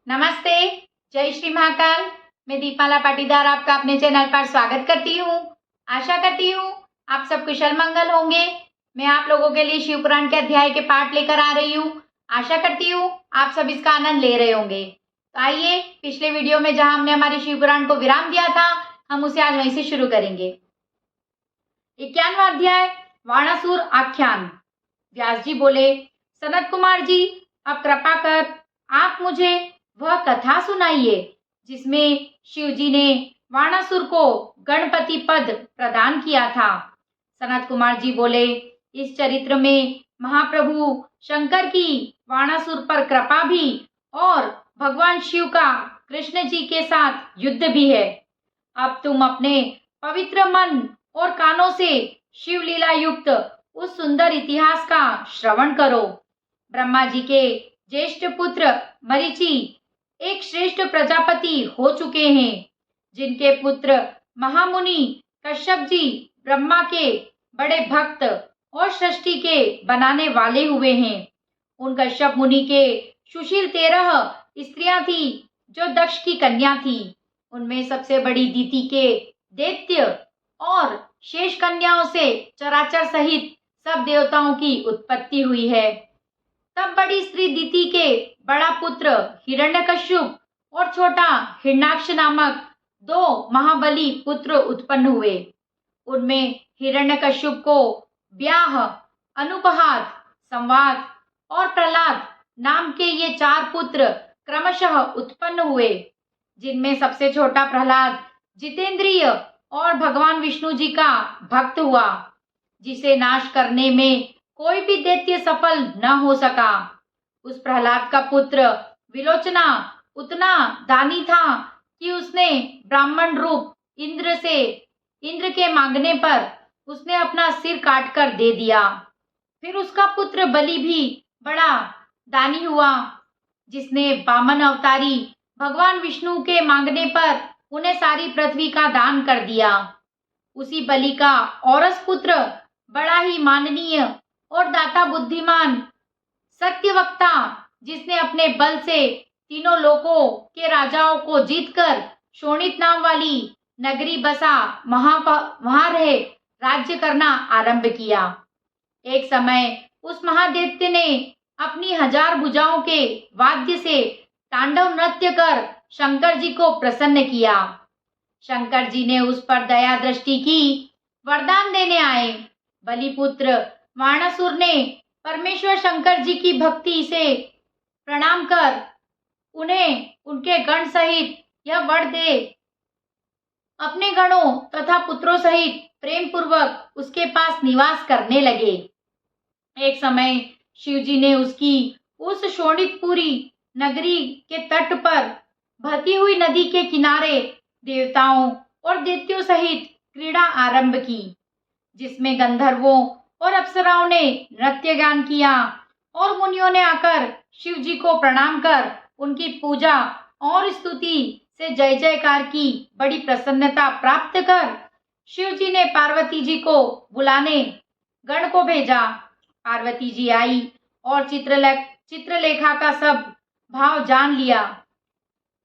नमस्ते, जय श्री महाकाल। मैं दीपाला पाटीदार आपका अपने चैनल पर स्वागत करती हूँ। आशा करती हूँ आप सब कुशल मंगल होंगे। मैं आप लोगों के लिए शिव पुराण के अध्याय के पाठ लेकर आ रही हूँ। आशा करती हूँ आप सब इसका आनंद ले रहे होंगे। तो आइए, पिछले वीडियो में जहाँ हमने हमारी शिव पुराण को विराम दिया था, हम उसे आज वहीं से शुरू करेंगे। 51वां अध्याय, वाणासुर आख्यान। व्यास जी बोले, सनत कुमार जी, अब कृपा कर आप मुझे वह कथा सुनाइए जिसमें शिव जी ने वाणासुर को गणपति पद प्रदान किया था। सनत कुमार जी बोले, इस चरित्र में महाप्रभु शंकर की वाणासुर पर कृपा भी और भगवान शिव का कृष्ण जी के साथ युद्ध भी है। अब तुम अपने पवित्र मन और कानों से शिव लीला युक्त उस सुंदर इतिहास का श्रवण करो। ब्रह्मा जी के ज्येष्ठ पुत्र मरीचि एक श्रेष्ठ प्रजापति हो चुके हैं, जिनके पुत्र महामुनि कश्यप जी ब्रह्मा के बड़े भक्त और सृष्टि के बनाने वाले हुए हैं। उन कश्यप मुनि के सुशील 13 स्त्रियां थी जो दक्ष की कन्या थी। उनमें सबसे बड़ी दीति के दैत्य और शेष कन्याओं से चराचर सहित सब देवताओं की उत्पत्ति हुई है। तब बड़ी स्त्री दीति के बड़ा पुत्र हिरण्यकश्यप और छोटा हिरण्याक्ष नामक 2 महाबली पुत्र उत्पन्न हुए। उनमें हिरण्यकश्यप को व्याह, अनुपहात, संवाद और प्रहलाद नाम के ये 4 पुत्र क्रमशः उत्पन्न हुए, जिनमें सबसे छोटा प्रहलाद जितेंद्रिय और भगवान विष्णु जी का भक्त हुआ, जिसे नाश करने में कोई भी दैत्य सफल न हो सका। उस प्रहलाद का पुत्र विलोचना उतना दानी था कि उसने ब्राह्मण रूप इंद्र के मांगने पर उसने अपना सिर काट कर दे दिया। फिर उसका पुत्र बलि भी बड़ा दानी हुआ, जिसने वामन अवतारी भगवान विष्णु के मांगने पर उन्हें सारी पृथ्वी का दान कर दिया। उसी बलि का औरस पुत्र बड़ा ही माननीय और दाता बुद्धिमान सत्यवक्ता, जिसने अपने बल से तीनों लोकों के राजाओं को जीतकर शोणित नाम वाली नगरी बसा वहां रहे राज्य करना आरंभ किया। एक समय उस महादैत्य ने अपनी 1000 भुजाओं के वाद्य से तांडव नृत्य कर शंकर जी को प्रसन्न किया। शंकर जी ने उस पर दया दृष्टि की, वरदान देने आए। बलिपुत्र वाणासुर ने परमेश्वर शंकर जी की भक्ति से प्रणाम कर उन्हें उनके गण सहित यह वर दे अपने गणों तथा पुत्रों सहित प्रेम पूर्वक उसके पास निवास करने लगे। एक समय शिव जी ने उसकी उस शोणितपुरी नगरी के तट पर बहती हुई नदी के किनारे देवताओं और दैत्यों सहित क्रीड़ा आरंभ की, जिसमें गंधर्वों और अप्सराओं ने नृत्य गान किया और मुनियों ने आकर शिव जी को प्रणाम कर उनकी पूजा और स्तुति से जय जयकार की। बड़ी प्रसन्नता प्राप्त कर शिव जी ने पार्वती जी को बुलाने गण को भेजा। पार्वती जी आई और चित्रलेखा का सब भाव जान लिया।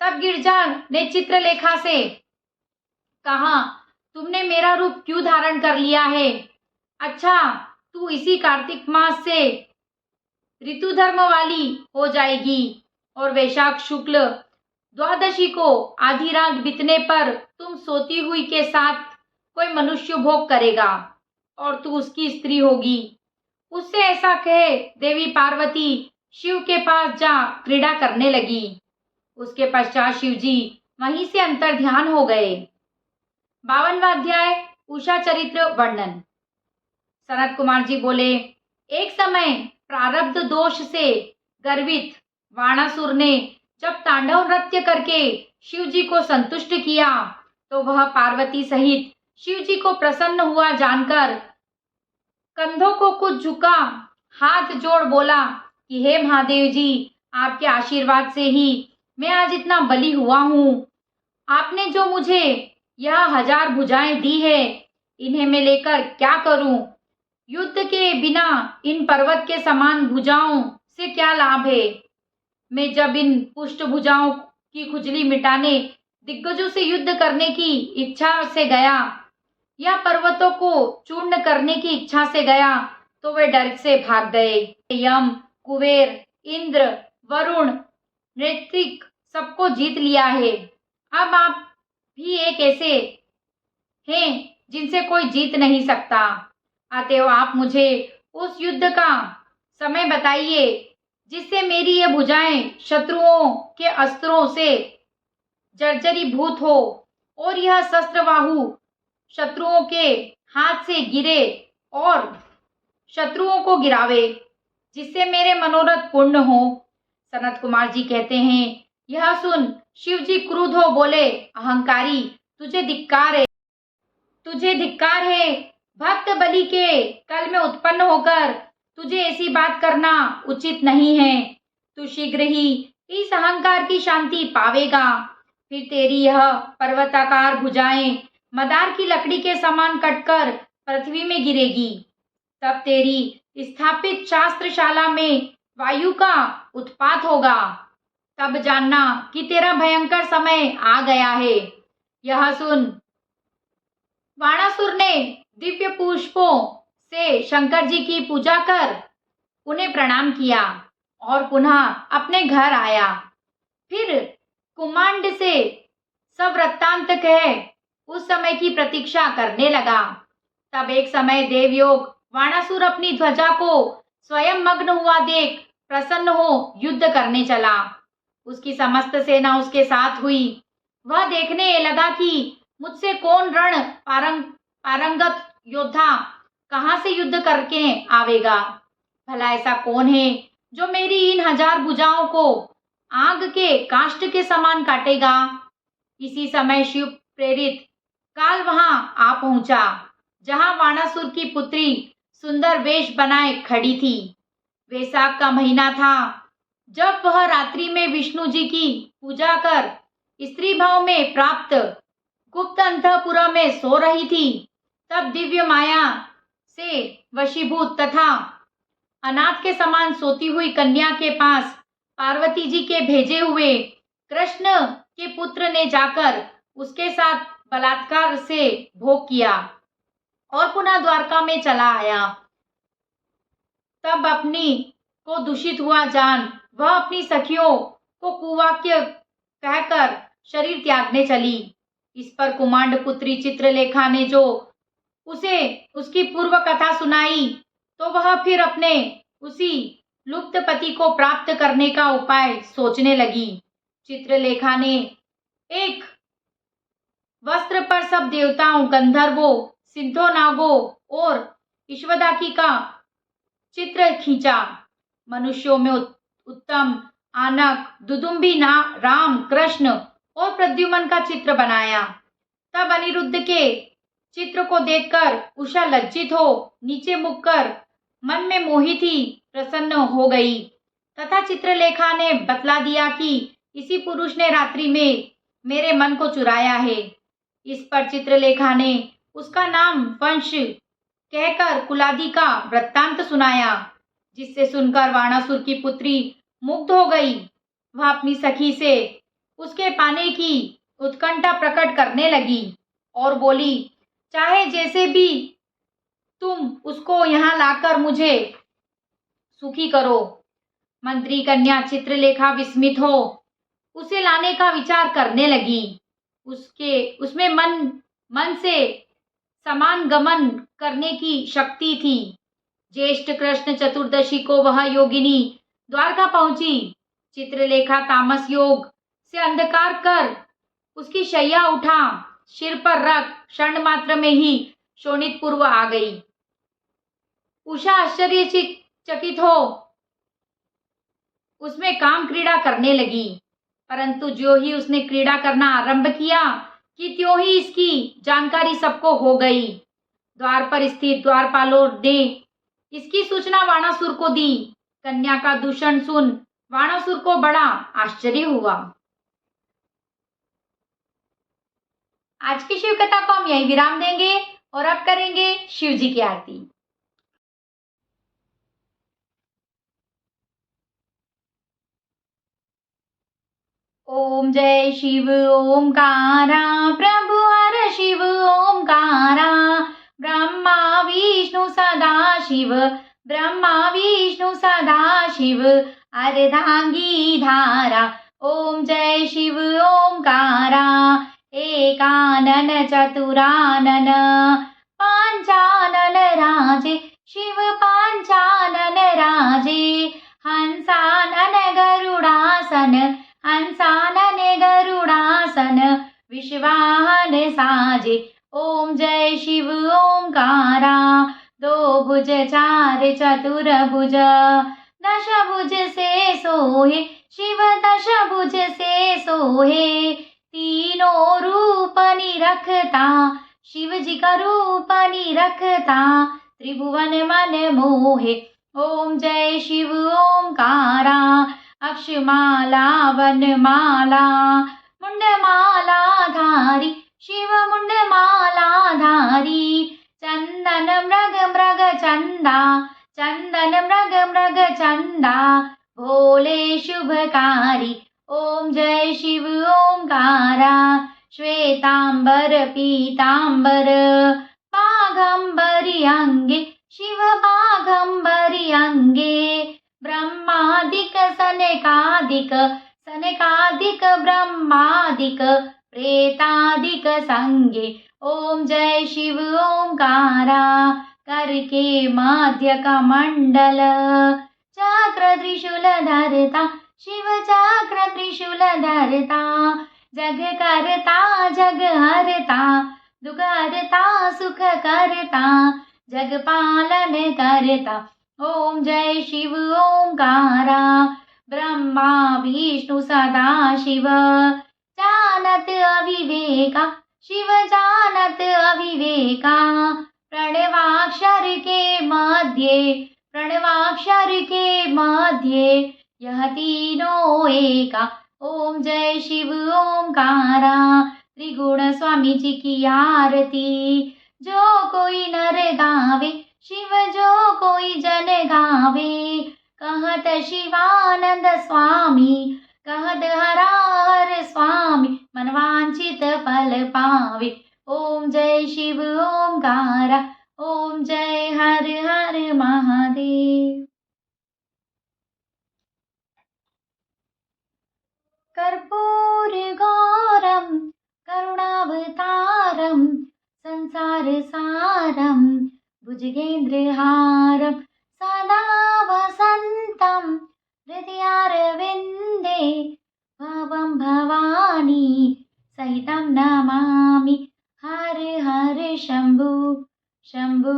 तब गिरजा ने चित्रलेखा से कहा, तुमने मेरा रूप क्यों धारण कर लिया है? अच्छा, तू इसी कार्तिक मास से ऋतु धर्म वाली हो जाएगी और वैशाख शुक्ल द्वादशी को आधी रात बीतने पर तुम सोती हुई के साथ कोई मनुष्य भोग करेगा और तू उसकी स्त्री होगी। उससे ऐसा कहे देवी पार्वती शिव के पास जा क्रीड़ा करने लगी। उसके पश्चात शिव जी वहीं से अंतर ध्यान हो गए। 52वां अध्याय, उषा चरित्र वर्णन। सनत कुमार जी बोले, एक समय प्रारब्ध दोष से गर्वित वाणासुर ने जब तांडव नृत्य करके शिव जी को संतुष्ट किया, तो वह पार्वती सहित शिव जी को प्रसन्न हुआ जानकर कंधों को कुछ झुका, हाथ जोड़ बोला कि हे महादेव जी, आपके आशीर्वाद से ही मैं आज इतना बली हुआ हूँ। आपने जो मुझे यह 1000 भुजाएं दी है, इन्हें मैं लेकर क्या करूं? युद्ध के बिना इन पर्वत के समान भुजाओं से क्या लाभ है? मैं जब इन पुष्ट भुजाओं की खुजली मिटाने दिग्गजों से युद्ध करने की इच्छा से गया या पर्वतों को चूर्ण करने की इच्छा से गया, तो वे डर से भाग गए। यम, कुबेर, इंद्र, वरुण, ऋत्विक सबको जीत लिया है। अब आप भी एक ऐसे हैं जिनसे कोई जीत नहीं सकता। अतएव आप मुझे उस युद्ध का समय बताइए जिससे मेरी ये भुजाएं शत्रुओं के अस्त्रों से जर्जरीभूत हो और यह शस्त्रबाहु शत्रुओं के हाथ से गिरे और शत्रुओं को गिरावे, जिससे मेरे मनोरथ पूर्ण हो। सनत कुमार जी कहते हैं, यह सुन शिव जी क्रुद्ध हो बोले, अहंकारी, तुझे धिक्कार है। भक्त बलि के कल में उत्पन्न होकर तुझे ऐसी बात करना उचित नहीं है। तू शीघ्र ही इस अहंकार की शांति पावेगा। फिर तेरी यह पर्वताकार भुजाएं मदार की लकड़ी के समान कटकर पृथ्वी में गिरेगी। तब तेरी स्थापित शास्त्रशाला में वायु का उत्पात होगा। तब जानना कि तेरा भयंकर समय आ गया है। यह सुन वाणासुर ने दिव्य पुष्पों से शंकर जी की पूजा कर उन्हें प्रणाम किया और पुनः अपने घर आया। फिर कुमांड से सब वृत्तांत कह उस समय की प्रतीक्षा करने लगा। तब एक समय देवयोग वाणासुर अपनी ध्वजा को स्वयं मग्न हुआ देख प्रसन्न हो युद्ध करने चला। उसकी समस्त सेना उसके साथ हुई। वह देखने लगा कि मुझसे कौन पारंगत योद्धा कहां से युद्ध करके आवेगा। भला ऐसा कौन है जो मेरी इन 1000 भुजाओं को आग के काष्ठ के समान काटेगा। इसी समय शिव प्रेरित काल वहां आ पहुंचा, जहां वाणासुर की पुत्री सुंदर वेश बनाए खड़ी थी। वैशाख का महीना था। जब वह रात्रि में विष्णु जी की पूजा कर स्त्री भाव में प्राप्त गुप्त अंतःपुर में सो रही थी, तब दिव्य माया से वशीभूत तथा अनाथ के समान सोती हुई कन्या के पास पार्वती जी के भेजे हुए कृष्ण के पुत्र ने जाकर उसके साथ बलात्कार से भोग किया और पुनः द्वारका में चला आया। तब अपनी को दूषित हुआ जान वह अपनी सखियों को कुवाक्य कहकर शरीर त्यागने चली। इस पर कुमांड पुत्री चित्रलेखा ने जो उसे उसकी पूर्व कथा सुनाई, तो वह फिर अपने उसी लुप्त पति को प्राप्त करने का उपाय सोचने लगी। चित्रलेखा ने एक वस्त्र पर सब देवताओं, गंधर्वों, सिद्धों, नागों और ईश्वदाकी का चित्र खींचा। मनुष्यों में उत्तम आनक, दुदुम्बी, राम, कृष्ण और प्रद्युमन का चित्र बनाया। तब अनिरुद्ध के चित्र को देखकर उषा लज्जित हो नीचे मुख कर मन में मोहित ही प्रसन्न हो गई तथा चित्रलेखा ने बतला दिया कि इसी पुरुष ने रात्रि में मेरे मन को चुराया है। इस पर चित्रलेखा ने उसका नाम वंश कहकर कुलादि का वृत्तांत सुनाया, जिससे सुनकर वाणासुर की पुत्री मुग्ध हो गई। वह अपनी सखी से उसके पाने की उत्कंठा प्रकट करने लगी और बोली, चाहे जैसे भी तुम उसको यहाँ लाकर मुझे सुखी करो। मंत्री कन्या चित्रलेखा विस्मित हो उसे लाने का विचार करने लगी। उसमें मन से समान गमन करने की शक्ति थी। ज्येष्ठ कृष्ण चतुर्दशी को वह योगिनी द्वारका पहुंची। चित्रलेखा तामस योग से अंधकार कर उसकी शैया उठा सिर पर रख क्षण मात्र में ही शोणित पूर्व आ गई। उषा आश्चर्यचकित हो उसमें काम क्रीड़ा करने लगी, परंतु जो ही उसने क्रीड़ा करना आरंभ किया कि त्यों ही इसकी जानकारी सबको हो गई। द्वार पर स्थित द्वारपालों ने इसकी सूचना वाणासुर को दी। कन्या का दूषण सुन वाणासुर को बड़ा आश्चर्य हुआ। आज की शिव कथा को हम यही विराम देंगे और अब करेंगे शिव जी की आरती। ओम जय शिव ओमकारा, प्रभु हर शिव ओमकारा, ब्रह्मा विष्णु सदा शिव, ब्रह्मा विष्णु सदा शिव, अर्धांगी धारा। ओम जय शिव ओमकारा, एकानन चतुरानन, पांचानन राजे, शिव पांचानन राजे, हंसानन गरुडासन, हंसानन गरुडासन, विश्वाहन साजे। ओम जय शिव ओमकारा, दो भुज चार चतुर्भुज, दश भुज से सोहे, शिव दश भुज से सोहे, तीनों रूप निरखता, शिव जी का रूप निरखता, त्रिभुवन मन मोहे। ओम जय शिव ओमकारा, अक्षमाला वनमाला, मुंडमाला धारी, शिव मुंडमाला धारी, चंदन मृग मृग चंदा, चंदन मृग मृग चंदा, भोले शुभकारी। ओम जय शिव ओमकारा, श्वेतांबर पीतांबर, पागंबरी अंगे, शिव पागंबरी अंगे, ब्रह्मादिक सनकादिक, सनकादिक ब्रह्मादिक, प्रेतादिक संगे। ओम जय शिव ओमकारा, करके मध्य कमंडल, चक्र त्रिशूल धरता, शिव चक्र त्रिशूल धरता, जग करता जग हरता, दुख हरता सुख करता, जग पालन करता। ओम जय शिव ओमकारा, ब्रह्मा विष्णु सदा शिव, जानत अविवेका, शिव जानत अविवेका, प्रणवाक्षर के मध्य, प्रणवाक्षर के मध्य, यह तीनों एका। ओम जय शिव ओमकारा, त्रिगुण स्वामी जी की आरती, जो कोई नर गावे, शिव जो कोई जन गावे, कहत शिवानंद स्वामी, कहत हरा हर स्वामी, मनवांचित फल पावे। ओम जय शिव ओमकारा, ओम जय हर हर महादेव। कर्पूर गौरम करुणावतारम, संसार सारम भुजगेन्द्रहारम, सदा वसंतम हृदयारविंदे, भवं भवानी सहितं नमामि। हर हर शंभु शंभु,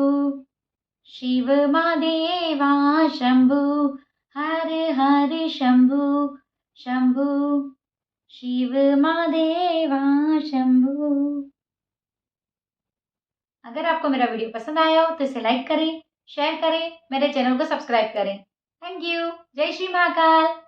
शिव महादेवा शंभु, हर हर शंभु शंभु, शिव महादेवा शंभु। अगर आपको मेरा वीडियो पसंद आया हो तो इसे लाइक करें, शेयर करें, मेरे चैनल को सब्सक्राइब करें। Thank you. जय श्री महाकाल।